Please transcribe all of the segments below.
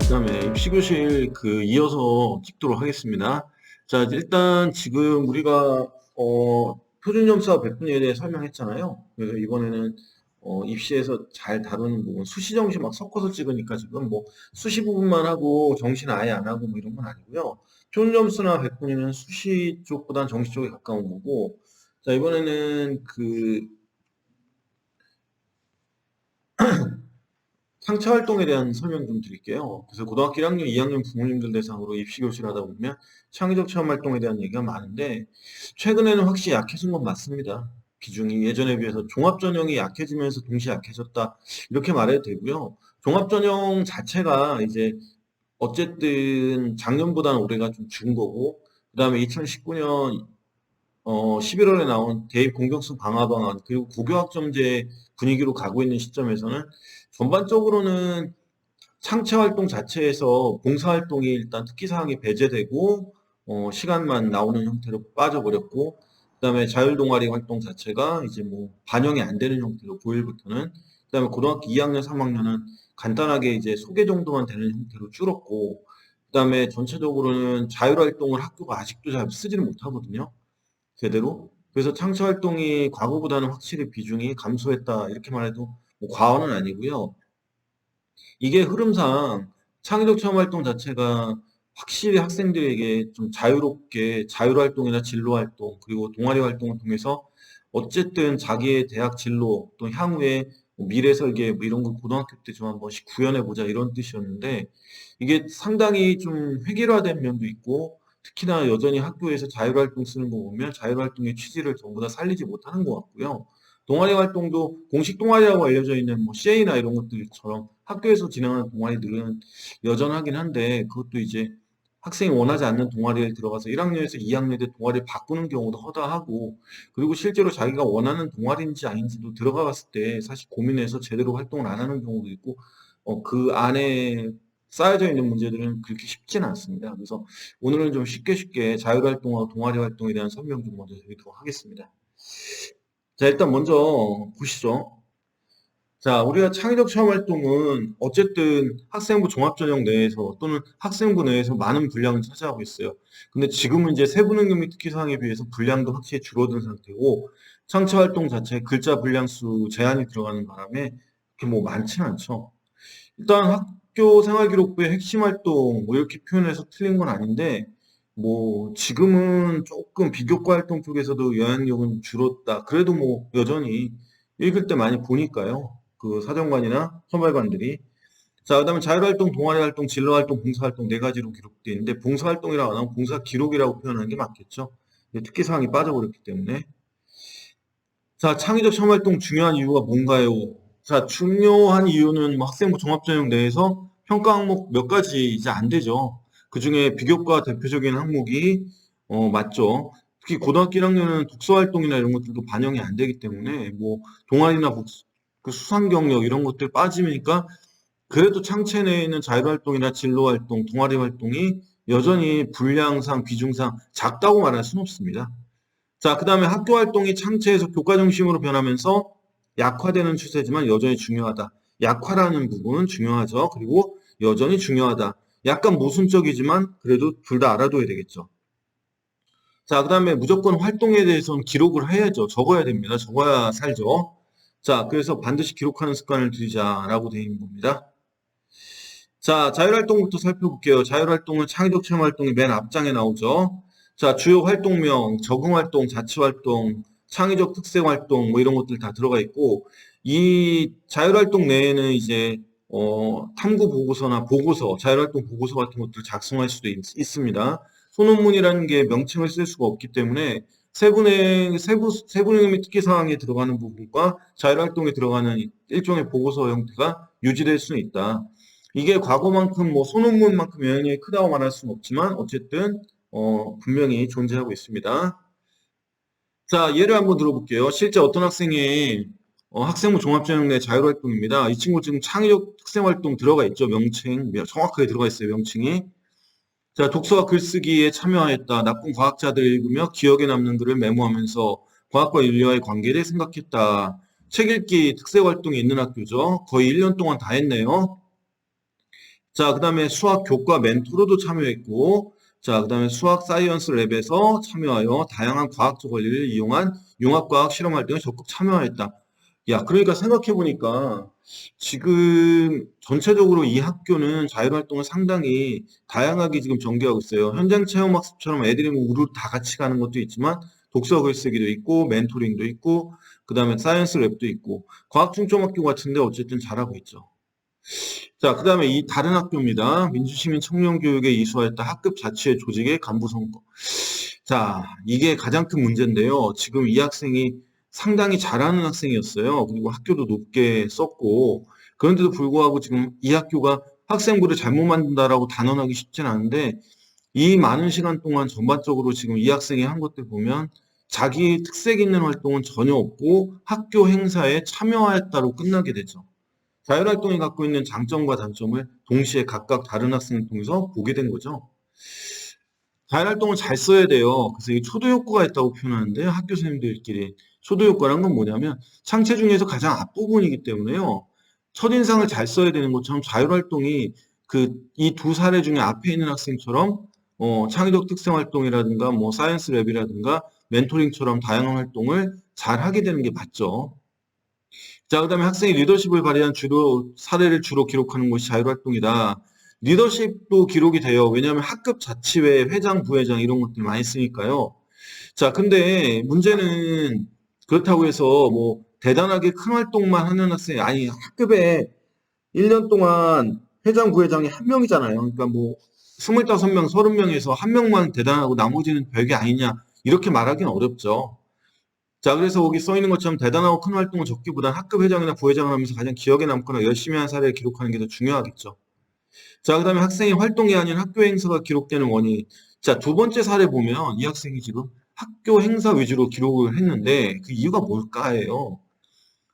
그다음에 입시교실 이어서 찍도록 하겠습니다. 자, 일단 지금 우리가 표준점수와 백분위에 대해 설명했잖아요. 그래서 이번에는 입시에서 잘 다루는 부분, 수시 정시 막 섞어서 찍으니까 지금 뭐 수시 부분만 하고 정시는 아예 안 하고 뭐 이런 건 아니고요. 표준점수나 백분위는 수시 쪽보다는 정시 쪽에 가까운 거고, 자, 이번에는 상체 활동에 대한 설명 좀 드릴게요. 그래서 고등학교 1학년, 2학년 부모님들 대상으로 입시교실 하다 보면 창의적 체험 활동에 대한 얘기가 많은데, 최근에는 확실히 약해진 건 맞습니다. 비중이 예전에 비해서 종합전형이 약해지면서 동시에 약해졌다, 이렇게 말해도 되고요. 종합전형 자체가 이제 어쨌든 작년보다는 올해가 좀 준 거고, 그 다음에 2019년 11월에 나온 대입 공정성 강화 방안, 그리고 고교학점제 분위기로 가고 있는 시점에서는 전반적으로는 창체 활동 자체에서 봉사 활동이 일단 특기사항이 배제되고 시간만 나오는 형태로 빠져버렸고, 그다음에 자율 동아리 활동 자체가 이제 뭐 반영이 안 되는 형태로 고일부터는, 그다음에 고등학교 2학년, 3학년은 간단하게 이제 소개 정도만 되는 형태로 줄었고, 그다음에 전체적으로는 자율 활동을 학교가 아직도 잘 쓰지는 못하거든요. 제대로. 그래서 창체 활동이 과거보다는 확실히 비중이 감소했다, 이렇게 말해도 뭐 과언은 아니고요. 이게 흐름상 창의적 체험 활동 자체가 확실히 학생들에게 좀 자유롭게 자율 활동이나 진로 활동 그리고 동아리 활동을 통해서 어쨌든 자기의 대학 진로 또 향후에 뭐 미래 설계 뭐 이런 걸 고등학교 때 좀 한 번씩 구현해 보자, 이런 뜻이었는데, 이게 상당히 좀 획일화된 면도 있고, 특히나 여전히 학교에서 자율 활동 쓰는 거 보면 자율 활동의 취지를 전부 다 살리지 못하는 것 같고요. 동아리 활동도 공식 동아리라고 알려져 있는 뭐 CA나 이런 것들처럼 학교에서 진행하는 동아리들은 여전하긴 한데, 그것도 이제 학생이 원하지 않는 동아리에 들어가서 1학년에서 2학년 때 동아리를 바꾸는 경우도 허다하고, 그리고 실제로 자기가 원하는 동아리인지 아닌지도 들어가 봤을 때 사실 고민해서 제대로 활동을 안 하는 경우도 있고, 그 안에 쌓여져 있는 문제들은 그렇게 쉽지는 않습니다. 그래서 오늘은 좀 쉽게 자율활동과 동아리 활동에 대한 설명 좀 먼저 드리도록 하겠습니다. 자, 일단 먼저 보시죠. 자, 우리가 창의적 체험 활동은 어쨌든 학생부 종합전형 내에서 또는 학생부 내에서 많은 분량을 차지하고 있어요. 근데 지금은 이제 세부능력 및 특기사항에 비해서 분량도 확실히 줄어든 상태고, 창체 활동 자체 글자 분량 수 제한이 들어가는 바람에 그렇게 뭐 많지는 않죠. 일단 학교 생활기록부의 핵심 활동 뭐 이렇게 표현해서 틀린 건 아닌데, 뭐 지금은 조금 비교과 활동 쪽에서도 영향력은 줄었다, 그래도 뭐 여전히 읽을 때 많이 보니까요, 그 사정관이나 선발관들이. 자, 그다음에 자율활동, 동아리활동, 진로활동, 봉사활동 네 가지로 기록되어 있는데, 봉사활동이라고 안 하면 봉사 기록이라고 표현하는 게 맞겠죠. 특기사항이 빠져버렸기 때문에. 자, 창의적 체험활동 중요한 이유가 뭔가요? 자, 중요한 이유는 뭐 학생부 종합전형 내에서 평가 항목 몇 가지 이제 안 되죠. 그 중에 비교과 대표적인 항목이 맞죠. 특히 고등학교 1학년은 독서활동이나 이런 것들도 반영이 안 되기 때문에 뭐 동아리나 그 수상 경력 이런 것들 빠지니까, 그래도 창체 내에 있는 자율활동이나 진로활동, 동아리 활동이 여전히 분량상 비중상 작다고 말할 수는 없습니다. 자, 그 다음에 학교 활동이 창체에서 교과 중심으로 변하면서 약화되는 추세지만 여전히 중요하다. 약화라는 부분은 중요하죠. 그리고 여전히 중요하다. 약간 모순적이지만 그래도 둘 다 알아둬야 되겠죠. 자, 그 다음에 무조건 활동에 대해서는 기록을 해야죠. 적어야 됩니다. 적어야 살죠. 자, 그래서 반드시 기록하는 습관을 들이자라고 되어 있는 겁니다. 자, 자율활동부터 살펴볼게요. 자율활동은 창의적 체험활동이 맨 앞장에 나오죠. 자, 주요 활동명, 적응활동, 자치활동, 창의적 특색활동, 뭐 이런 것들 다 들어가 있고, 이 자율활동 내에는 이제, 탐구 보고서나 보고서, 자율활동 보고서 같은 것들을 작성할 수도 있습니다. 소논문이라는 게 명칭을 쓸 수가 없기 때문에 세부능력 및 특기 사항에 들어가는 부분과 자율활동에 들어가는 일종의 보고서 형태가 유지될 수는 있다. 이게 과거만큼 뭐 소논문만큼 영향력이 크다고 말할 수는 없지만 어쨌든 분명히 존재하고 있습니다. 자, 예를 한번 들어볼게요. 실제 어떤 학생의 학생부 종합전형 내 자율활동입니다. 이 친구 지금 창의적 특성활동 들어가 있죠. 명칭 정확하게 들어가 있어요. 명칭이. 자, 독서와 글쓰기에 참여하였다. 나쁜 과학자들을 읽으며 기억에 남는 글을 메모하면서 과학과 인류와의 관계를 생각했다. 책 읽기 특색 활동이 있는 학교죠. 거의 1년 동안 다 했네요. 자, 그 다음에 수학 교과 멘토로도 참여했고, 자, 그 다음에 수학 사이언스 랩에서 참여하여 다양한 과학적 원리를 이용한 융합과학 실험 활동에 적극 참여하였다. 야, 그러니까 생각해보니까 지금 전체적으로 이 학교는 자율활동을 상당히 다양하게 지금 전개하고 있어요. 현장 체험 학습처럼 애들이 뭐 우르르 다 같이 가는 것도 있지만 독서 글쓰기도 있고 멘토링도 있고 그 다음에 사이언스 랩도 있고 과학 중점학교 같은데 어쨌든 잘하고 있죠. 자, 그 다음에 이 다른 학교입니다. 민주시민 청년교육에 이수하였다. 학급 자치회 조직의 간부 선거. 자, 이게 가장 큰 문제인데요. 지금 이 학생이 상당히 잘하는 학생이었어요. 그리고 학교도 높게 썼고, 그런데도 불구하고 지금 이 학교가 학생부를 잘못 만든다라고 단언하기 쉽진 않은데, 이 많은 시간 동안 전반적으로 지금 이 학생이 한 것들 보면 자기 특색 있는 활동은 전혀 없고 학교 행사에 참여하였다로 끝나게 되죠. 자율활동이 갖고 있는 장점과 단점을 동시에 각각 다른 학생을 통해서 보게 된 거죠. 자율활동을 잘 써야 돼요. 그래서 이 초도 효과가 있다고 표현하는데 학교 선생님들끼리 초도 효과란 건 뭐냐면 창체 중에서 가장 앞부분이기 때문에요. 첫인상을 잘 써야 되는 것처럼 자율활동이 그 이 두 사례 중에 앞에 있는 학생처럼 창의적 특성 활동이라든가 뭐 사이언스 랩이라든가 멘토링처럼 다양한 활동을 잘 하게 되는 게 맞죠. 자, 그다음에 학생이 리더십을 발휘한 주로 사례를 주로 기록하는 것이 자율활동이다. 리더십도 기록이 돼요. 왜냐하면 학급 자치회 회장, 부회장 이런 것들 많이 쓰니까요. 자, 근데 문제는 그렇다고 해서 뭐 대단하게 큰 활동만 하는 학생이 아니 학급에 1년 동안 회장, 부회장이 한 명이잖아요. 그러니까 뭐 25명, 30명에서 한 명만 대단하고 나머지는 별게 아니냐 이렇게 말하기는 어렵죠. 자, 그래서 거기 써 있는 것처럼 대단하고 큰 활동을 적기보단 학급 회장이나 부회장을 하면서 가장 기억에 남거나 열심히 한 사례를 기록하는 게 더 중요하겠죠. 자, 그다음에 학생의 활동이 아닌 학교 행사가 기록되는 원인. 자, 두 번째 사례 보면 이 학생이 지금 학교 행사 위주로 기록을 했는데 그 이유가 뭘까예요.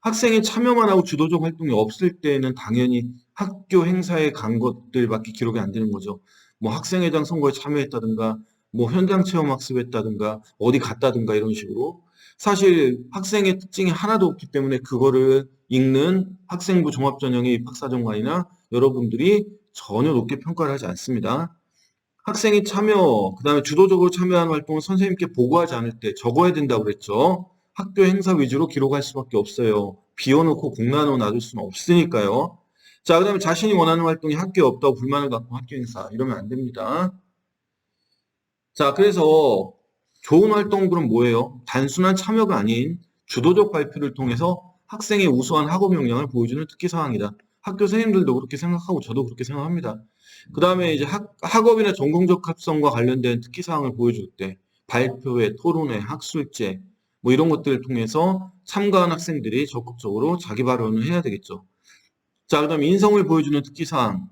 학생이 참여만 하고 주도적 활동이 없을 때는 당연히 학교 행사에 간 것들밖에 기록이 안 되는 거죠. 뭐 학생회장 선거에 참여했다든가, 뭐 현장 체험 학습했다든가, 어디 갔다든가 이런 식으로. 사실 학생의 특징이 하나도 없기 때문에 그거를 읽는 학생부 종합전형의 입학사정관이나 여러분들이 전혀 높게 평가를 하지 않습니다. 학생이 참여, 그 다음에 주도적으로 참여하는 활동을 선생님께 보고하지 않을 때 적어야 된다고 그랬죠. 학교 행사 위주로 기록할 수밖에 없어요. 비워놓고 공란으로 놔둘 수는 없으니까요. 자, 그 다음에 자신이 원하는 활동이 학교에 없다고 불만을 갖고 학교 행사, 이러면 안 됩니다. 자, 그래서 좋은 활동들은 뭐예요? 단순한 참여가 아닌 주도적 발표를 통해서 학생의 우수한 학업 역량을 보여주는 특기사항이다. 학교 선생님들도 그렇게 생각하고 저도 그렇게 생각합니다. 그 다음에 이제 학업이나 전공적 합성과 관련된 특기사항을 보여줄 때 발표회, 토론회, 학술제 뭐 이런 것들을 통해서 참가한 학생들이 적극적으로 자기 발언을 해야 되겠죠. 자, 그 다음에 인성을 보여주는 특기사항.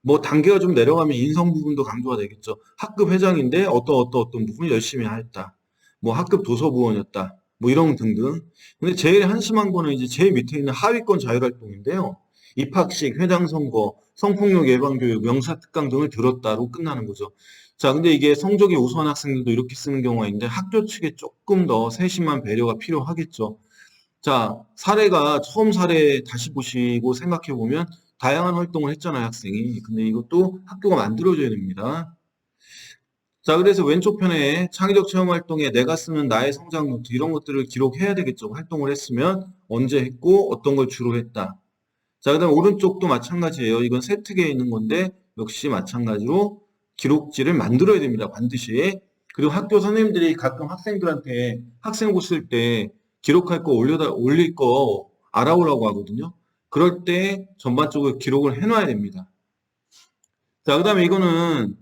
뭐 단계가 좀 내려가면 인성 부분도 강조가 되겠죠. 학급 회장인데 어떤 부분을 열심히 했다. 뭐 학급 도서부원이었다. 뭐 이런 등등. 근데 제일 한심한 거는 이제 제일 밑에 있는 하위권 자율활동인데요. 입학식, 회장 선거, 성폭력 예방 교육, 명사 특강 등을 들었다로 끝나는 거죠. 자, 근데 이게 성적이 우수한 학생들도 이렇게 쓰는 경우가 있는데 학교 측에 조금 더 세심한 배려가 필요하겠죠. 자, 사례가 처음 사례 다시 보시고 생각해 보면 다양한 활동을 했잖아요, 학생이. 근데 이것도 학교가 만들어줘야 됩니다. 자, 그래서 왼쪽 편에 창의적 체험 활동에 내가 쓰는 나의 성장 노트 이런 것들을 기록해야 되겠죠. 활동을 했으면 언제 했고 어떤 걸 주로 했다. 자, 그다음 오른쪽도 마찬가지예요. 이건 세특에 있는 건데 역시 마찬가지로 기록지를 만들어야 됩니다. 반드시. 그리고 학교 선생님들이 가끔 학생들한테 학생부 쓸 때 기록할 거 올릴 거 알아오라고 하거든요. 그럴 때 전반적으로 기록을 해놔야 됩니다. 자, 그다음에 이거는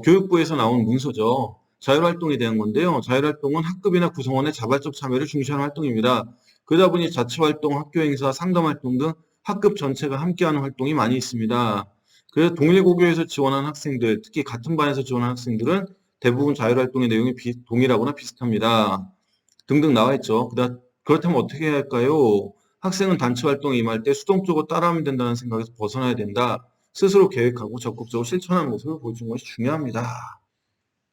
교육부에서 나온 문서죠. 자율활동에 대한 건데요. 자율활동은 학급이나 구성원의 자발적 참여를 중시하는 활동입니다. 그러다 보니 자치활동, 학교행사, 상담활동 등 학급 전체가 함께하는 활동이 많이 있습니다. 그래서 동일고교에서 지원한 학생들, 특히 같은 반에서 지원한 학생들은 대부분 자율활동의 내용이 동일하거나 비슷합니다. 등등 나와 있죠. 그렇다면 어떻게 해야 할까요? 학생은 단체 활동에 임할 때 수동적으로 따라하면 된다는 생각에서 벗어나야 된다. 스스로 계획하고 적극적으로 실천하는 모습을 보여주는 것이 중요합니다.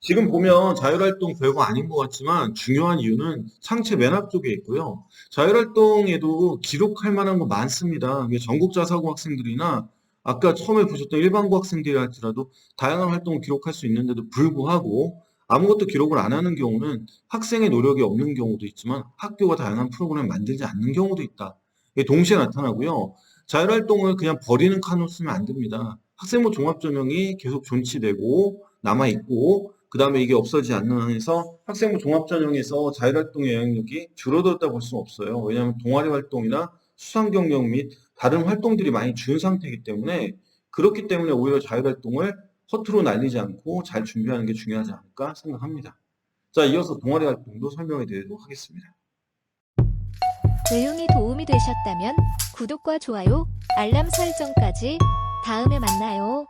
지금 보면 자율활동 별거 아닌 것 같지만 중요한 이유는 상체 맨 앞쪽에 있고요. 자율활동에도 기록할 만한 거 많습니다. 이게 전국자사고 학생들이나 아까 처음에 보셨던 일반고 학생들이 할지라도 다양한 활동을 기록할 수 있는데도 불구하고 아무것도 기록을 안 하는 경우는 학생의 노력이 없는 경우도 있지만 학교가 다양한 프로그램을 만들지 않는 경우도 있다. 이게 동시에 나타나고요. 자율활동을 그냥 버리는 칸으로 쓰면 안 됩니다. 학생부 종합전형이 계속 존치되고 남아있고 그 다음에 이게 없어지지 않는 한에서 학생부 종합전형에서 자율활동의 영향력이 줄어들었다 볼 수는 없어요. 왜냐하면 동아리 활동이나 수상 경력 및 다른 활동들이 많이 준 상태이기 때문에 그렇기 때문에 오히려 자율활동을 허투루 날리지 않고 잘 준비하는 게 중요하지 않을까 생각합니다. 자, 이어서 동아리 활동도 설명해 드리도록 하겠습니다. 내용이 도움이 되셨다면 구독과 좋아요, 알람 설정까지 다음에 만나요.